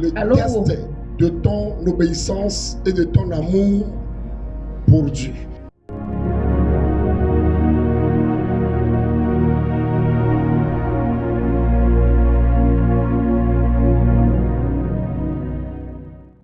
le test de ton obéissance et de ton amour pour Dieu.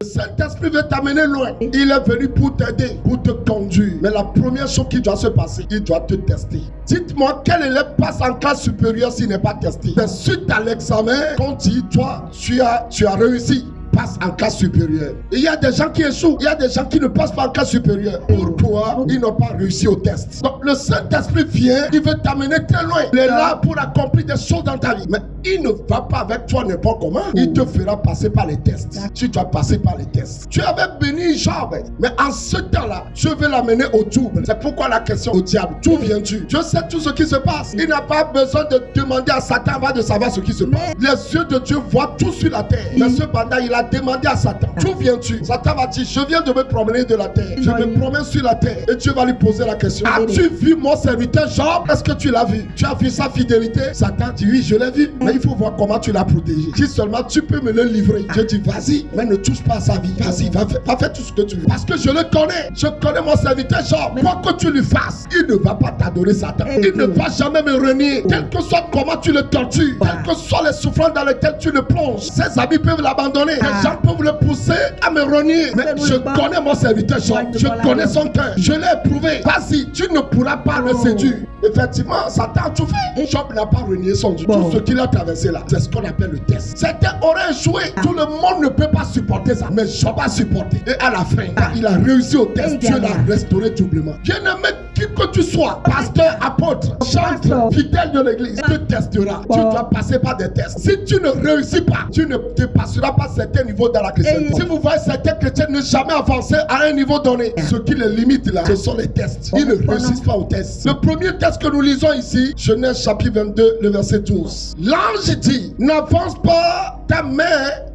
Le Saint-Esprit veut t'amener loin. Il est venu pour t'aider, pour te conduire. Mais la première chose qui doit se passer, il doit te tester. Dites-moi, quel élève passe en classe supérieure s'il n'est pas testé? C'est suite à l'examen qu'on dit, toi, tu as réussi. Passe en classe supérieure. Il y a des gens qui échouent. Il y a des gens qui ne passent pas en classe supérieure. Pourquoi? Ils n'ont pas réussi au test. Donc le Saint-Esprit vient, il veut t'amener très loin. Il est là pour accomplir des choses dans ta vie. Mais il ne va pas avec toi n'importe comment. Il te fera passer par les tests. Tu dois passer par les tests. Tu avais béni Job, mais en ce temps-là, je veux l'amener au double. C'est pourquoi la question au diable, d'où viens-tu? Je sais tout ce qui se passe. Il n'a pas besoin de demander à Satan avant de savoir ce qui se passe. Les yeux de Dieu voient tout sur la terre. Mais cependant, il a demandé à Satan, d'où viens-tu? Satan va dire, je viens de me promener de la terre. Je me promène sur la terre. Et Dieu va lui poser la question, as-tu vu mon serviteur Job? Est-ce que tu l'as vu? Tu as vu sa fidélité? Satan dit, oui, je l'ai vu. Mais il faut voir comment tu l'as protégé. Si seulement tu peux me le livrer. Je dis, vas-y, mais ne touche pas à sa vie. Vas-y, va faire tout ce que tu veux. Parce que je le connais. Je connais mon serviteur Job. Quoi que tu lui fasses, il ne va pas t'adorer Satan. Il ne va jamais me renier. Quel que soit comment tu le tortures, quelles que soient les souffrances dans lesquelles tu le plonges, ses amis peuvent l'abandonner. Les gens peuvent le pousser à me renier. Mais je connais mon serviteur Job. Je connais son cœur. Je l'ai éprouvé. Vas-y, tu ne pourras pas le séduire. Effectivement, Satan a tout fait. Job n'a pas renié son Dieu. Tout ce qu'il a traversé là, c'est ce qu'on appelle le test. Certains auraient échoué. Tout le monde ne peut pas supporter ça. Mais Job a supporté. Et à la fin, il a réussi au test. Dieu l'a restauré doublement. Bien-aimé, qui que tu sois, pasteur, apôtre, chantre, fidèle de l'église, te testera. Tu dois passer par des tests. Si tu ne réussis pas, tu ne dépasseras pas certains niveaux dans la chrétienté. Si vous voyez certains chrétiens ne jamais avancer à un niveau donné, ce qui les limite là, ce sont les tests. Ils ne réussissent pas aux tests. Le premier test que nous lisons ici, Genèse chapitre 22, le verset 12. L'ange dit, n'avance pas ta main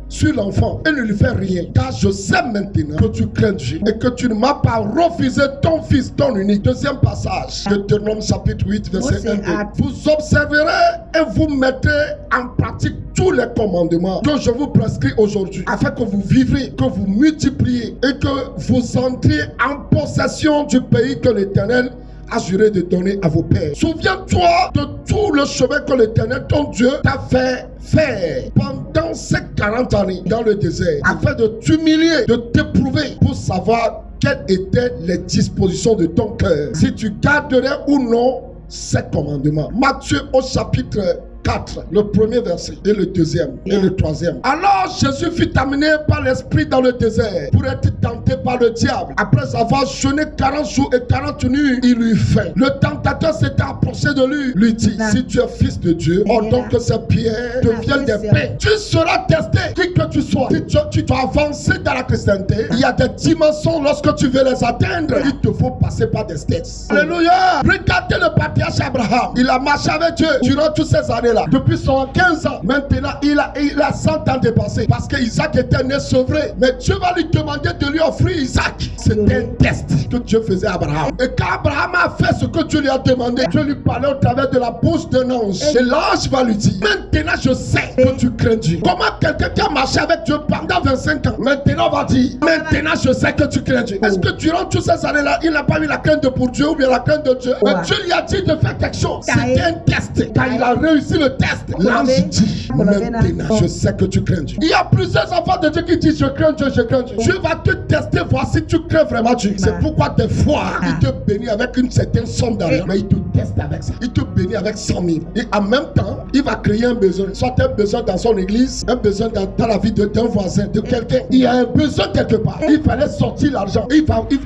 sur l'enfant et ne lui fais rien, car je sais maintenant que tu crains Dieu et que tu ne m'as pas refusé ton fils, ton unique. Deuxième passage, Deutéronome chapitre 8, verset 1 2. Vous observerez et vous mettrez en pratique tous les commandements que je vous prescris aujourd'hui, afin que vous vivrez, que vous multipliez et que vous entriez en possession du pays que l'Éternel a juré de donner à vos pères. Souviens-toi de tout le chemin que l'Éternel, ton Dieu, t'a fait faire pendant ces 40 années dans le désert, afin de t'humilier, de t'éprouver pour savoir quelles étaient les dispositions de ton cœur, si tu garderais ou non ces commandements. Matthieu au chapitre 4, le premier verset et le deuxième et le troisième. Alors Jésus fut amené par l'Esprit dans le désert pour être tenté par le diable. Après avoir jeûné 40 jours et 40 nuits, il eut faim. Le tentateur s'était approché de lui, lui dit, si tu es fils de Dieu, ordonne que ces pierres deviennent des pains. Tu seras testé, qui que tu sois. Tu dois avancer dans la chrétienté. Il y a des dimensions, lorsque tu veux les atteindre, il te faut passer par des tests. Alléluia. Regardez le patriarche Abraham. Il a marché avec Dieu durant toutes ces années. Depuis 115 ans, maintenant il a 100 ans dépassé parce que Isaac était né sevré. Mais Dieu va lui demander de lui offrir Isaac. C'était un test que Dieu faisait à Abraham. Et quand Abraham a fait ce que Dieu lui a demandé, Dieu lui parlait au travers de la bouche d'un ange. Et l'ange va lui dire, maintenant je sais que tu crains Dieu. Comment quelqu'un qui a marché avec Dieu pendant 25 ans, maintenant va dire, maintenant je sais que tu crains Dieu. Est-ce que durant toutes ces années-là, il n'a pas eu la crainte de pour Dieu ou bien la crainte de Dieu? Mais Dieu lui a dit de faire quelque chose. C'était un test. Quand il a réussi le test, l'ange dit, maintenant je sais que tu crains Dieu. Il y a plusieurs enfants de Dieu qui disent, je crains Dieu, je crains Dieu. Dieu va te tester, voir si tu crains vraiment Dieu. C'est pourquoi des fois, il te bénit avec une certaine somme d'argent, mais il te teste avec ça. Il te bénit avec 100 000. Et en même temps, il va créer un besoin. Soit un besoin dans son église, un besoin dans la vie d'un voisin, de quelqu'un. Il y a un besoin quelque part. Il fallait sortir l'argent.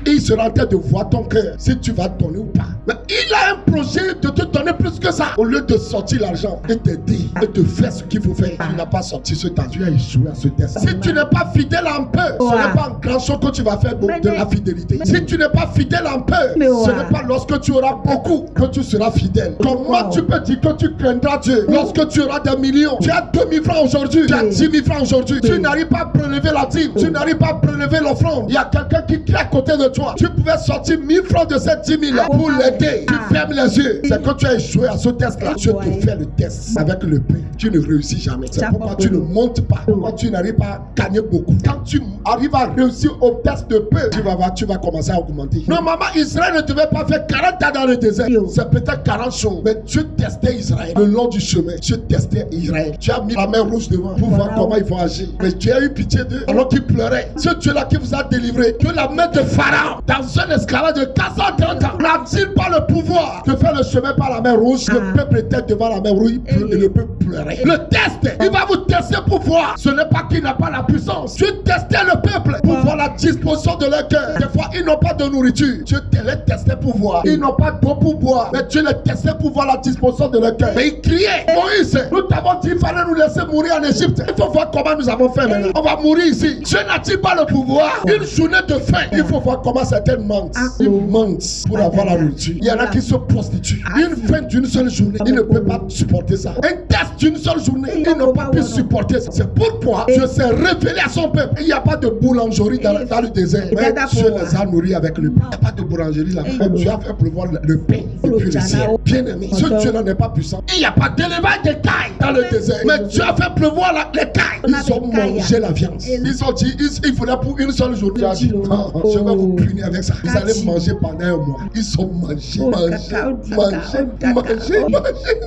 Il sera en train de voir ton cœur, si tu vas donner ou pas. Mais il a un projet de te donner plus que ça. Au lieu de sortir l'argent et t'aider et de faire ce qu'il faut faire, tu n'as pas sorti ce temps. Tu as échoué à ce test. Si tu n'es pas fidèle un peu, ce n'est pas en grand chose que tu vas faire de la fidélité. Si tu n'es pas fidèle un peu, ce n'est pas lorsque tu auras beaucoup que tu seras fidèle. Comment tu peux dire que tu craindras Dieu lorsque tu auras des millions? Tu as 2 000 francs aujourd'hui, tu as 10 000 francs aujourd'hui. nourriture, tu n'arrives pas à prélever la dîme, tu n'arrives pas à prélever l'offrande. Il y a quelqu'un qui crie à côté de toi. Tu pouvais sortir 1000 francs de cette 10 000 pour l'aider. Tu fermes les yeux. C'est quand tu as échoué à ce test-là. Tu te fais le test avec le pain. Tu ne réussis jamais. C'est pourquoi tu ne montes pas. Pourquoi tu n'arrives pas à gagner beaucoup. Quand tu arrives à réussir au test de pain, tu vas commencer à augmenter. Normalement, Israël ne devait pas faire 40 ans dans le désert. C'est peut-être 40 jours. Mais Dieu testait Israël. Le long du chemin, Dieu testait Israël. Tu as mis la mer rouge devant pour voir comment ils vont agir. Mais tu as eu pitié d'eux alors qu'ils pleuraient. Ce Dieu-là qui vous a délivré de la main de Pharaon dans un esclavage de 430 ans n'a-t-il pas le pouvoir de faire le chemin par la mer rouge? Le peuple était devant la mer rouge et le peuple pleurait. Le test, il va vous tester pour voir. Ce n'est pas qu'il n'a pas la puissance. Dieu testait le peuple pour voir la disposition de leur cœur. Des fois, ils n'ont pas de nourriture. Dieu les testait pour voir. Ils n'ont pas d'eau pour boire. Mais Dieu les testait pour voir la disposition de leur cœur. Mais ils criaient. Moïse, nous t'avons dit qu'il fallait nous laisser mourir en Égypte. Il faut voir comment nous avons fait maintenant. On va mourir ici. Dieu n'a-t-il pas le pouvoir? Une journée de faim. Il faut voir comment certaines mentent. Ils mentent pour avoir la nourriture. Il y en a qui se prostituent. Une faim d'une seule journée. Ils ne peuvent pas supporter ça. Un test d'une seule journée. Ils n'ont pas pu supporter ça. C'est pourquoi Dieu s'est révélé à son peuple. Il n'y a pas de boulangerie dans le désert. Mais Dieu les a nourris avec le pain. Il n'y a pas de boulangerie là. Mais Dieu a fait pleuvoir le pain depuis le ciel. Bien aimé, ce Dieu-là n'est pas puissant. Il n'y a pas d'élevage de cailles dans le désert. Mais Dieu a fait pleuvoir les cailles. Ils ont mangé la viande. Ils ont dit, il faudrait pour une seule journée. Dieu a dit, je vais vous punir avec ça. Vous allez manger pendant un mois. Ils ont mangé.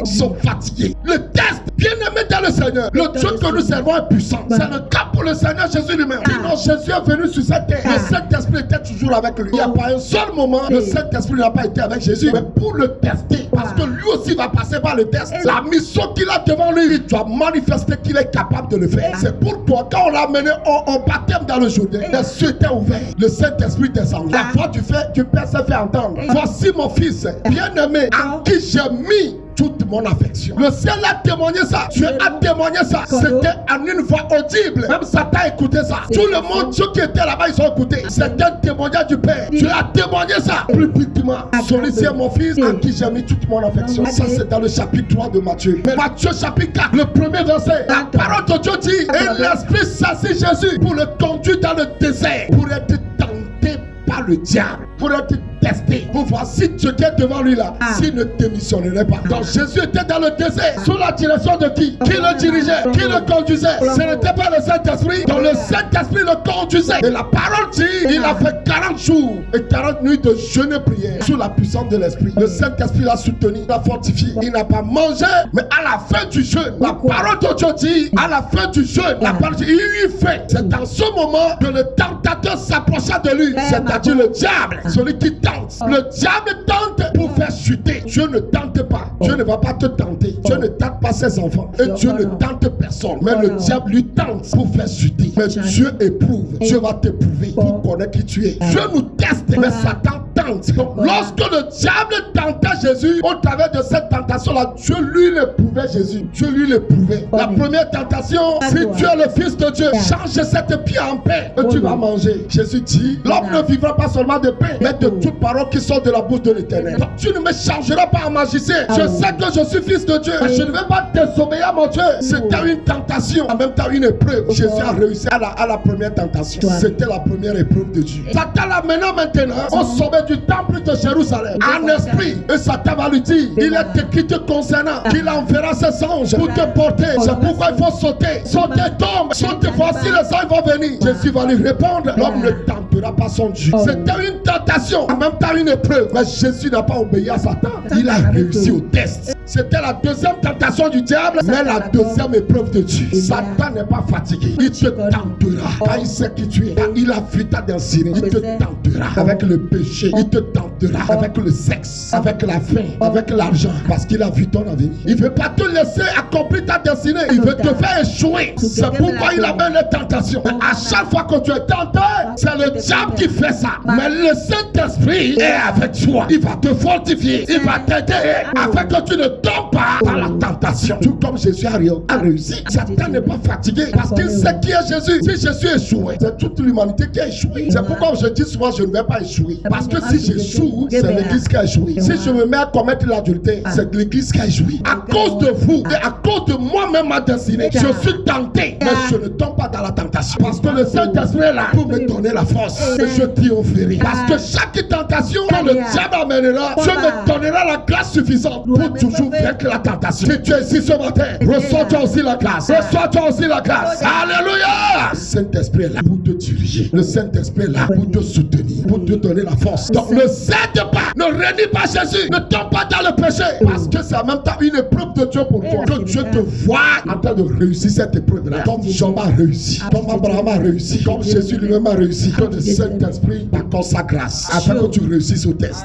Ils sont fatigués. Le test, bien aimé dans le Seigneur. Le Dieu que nous servons est puissant. C'est le cas pour le Seigneur Jésus lui-même. Sinon, Jésus est venu sur cette terre. Le Saint-Esprit était toujours avec lui. Il n'y a pas un seul moment le Saint-Esprit n'a pas été avec Jésus. Mais pour le tester, parce que lui aussi va passer par le test. La mission qu'il a devant lui, il doit manifester qu'il est capable de le faire. C'est pourquoi quand on l'a amené au baptême dans le Jourdain, les cieux étaient ouverts. Le Saint-Esprit descend. La voix du Père s'est fait entendre. Voici mon fils bien-aimé à qui j'ai mis toute mon affection. Le ciel a témoigné ça. Dieu a témoigné ça. C'était en une voix audible. Même Satan a écouté ça. Tout le monde, ceux qui étaient là-bas, ils ont écouté. C'est un témoignage du Père. Dieu a témoigné ça publiquement. Celui-ci est mon fils à qui j'ai mis toute mon affection. Ça, c'est dans le chapitre 3 de Matthieu. Mais Matthieu chapitre 4, le premier verset. La parole de Dieu dit, et l'Esprit saisit Jésus pour le conduire dans le désert, pour être tenté par le diable, pour être testé, pour voir si Dieu était devant lui là, s'il ne démissionnerait pas. Donc Jésus était dans le désert, sous la direction de qui? Qui le dirigeait? Qui le conduisait? Ce n'était pas le Saint-Esprit. Donc le Saint-Esprit le conduisait. Et la parole dit, il a fait 40 jours et 40 nuits de jeûne et prière sous la puissance de l'Esprit. Le Saint-Esprit l'a soutenu, l'a fortifié. Il n'a pas mangé, mais à la fin du jeûne, la parole de Dieu dit, à la fin du jeûne, la parole dit, il eut faim. C'est dans ce moment que le tentateur s'approcha de lui, c'est-à-dire le diable, celui qui tente. Le diable tente pour faire chuter. Dieu ne tente pas. Dieu ne va pas te tenter. Dieu ne tente pas ses enfants. Et Dieu ne tente personne. Mais le diable lui tente pour faire chuter. Mais Dieu éprouve. Dieu va t'éprouver pour connaître qui tu es. Dieu nous teste, mais Satan tente. Donc, lorsque le diable tentait Jésus, au travers de cette tentation-là, Dieu lui l'éprouvait Jésus. Dieu lui l'éprouvait. La première tentation, si tu es le Fils de Dieu, change cette pierre en pain et tu vas manger. Jésus dit, l'homme ne vivra pas seulement de pain, mais de toute parole qui sort de la bouche de l'Éternel. Tu ne me changeras pas en magicien. Je sais que je suis Fils de Dieu, mais je ne vais pas désobéir à mon Dieu. C'était une tentation, en même temps une épreuve. Jésus a réussi à la première tentation. C'était la première épreuve de Dieu. Satan l'a mené maintenant au sommet du temple de Jérusalem, en esprit. Et Satan va lui dire, il est écrit te concernant qu'il enverra ses anges pour te porter. C'est pourquoi il faut sauter. Sauter, tombe. Sauter, voici les anges vont venir. Jésus va lui répondre, l'homme ne tentera pas son Dieu. C'était une tentation, en même temps une épreuve. Mais Jésus n'a pas obéi à Satan. Il a réussi au test. C'était la deuxième tentation du diable, mais la deuxième épreuve de Dieu. Satan n'est pas fatigué. Il te tentera. Quand il sait qui tu es, quand il a vu ta destinée, il te tentera avec le péché. Il te tentera avec le sexe, avec la faim, avec l'argent, parce qu'il a vu ton avenir. Il ne veut pas te laisser accomplir ta destinée. Il veut te faire échouer. C'est pourquoi il amène les tentations. À chaque fois que tu es tenté, c'est le diable qui fait ça. Mais le Saint-Esprit est avec toi. Il va te fortifier. Il va t'aider afin que tu ne tombe pas dans la tentation. Tout comme Jésus a réussi. Satan n'est pas fatigué parce qu'il sait qui est Jésus. Si Jésus échouait, c'est toute l'humanité qui a échoué. C'est pourquoi je dis souvent je ne vais pas échouer. Parce que si j'échoue, c'est l'église qui a échoué. Si je me mets à commettre l'adultère, c'est l'église qui a échoué. À cause de vous et à cause de moi-même ma destinée, je suis tenté, mais je ne tombe pas dans la tentation. Parce que le Saint-Esprit est là pour me donner la force et je triompherai. Parce que chaque tentation que le diable amènera, je me donnerai la grâce suffisante pour toujours vaincre la tentation. Si tu es ici ce matin, reçois-toi aussi la grâce. Reçois-toi aussi la grâce. Alléluia. Le Saint-Esprit est là pour te diriger. Le Saint-Esprit est là pour te soutenir, pour te donner la force. Donc ne cède pas, ne renie pas Jésus, ne tombe pas dans le péché. Parce que c'est en même temps une épreuve de Dieu pour toi. Que Dieu te voit en train de réussir cette épreuve-là. Comme Job a réussi, comme Abraham a réussi, comme Jésus lui-même a réussi. Que le Saint-Esprit t'accorde sa grâce afin que tu réussisses au test.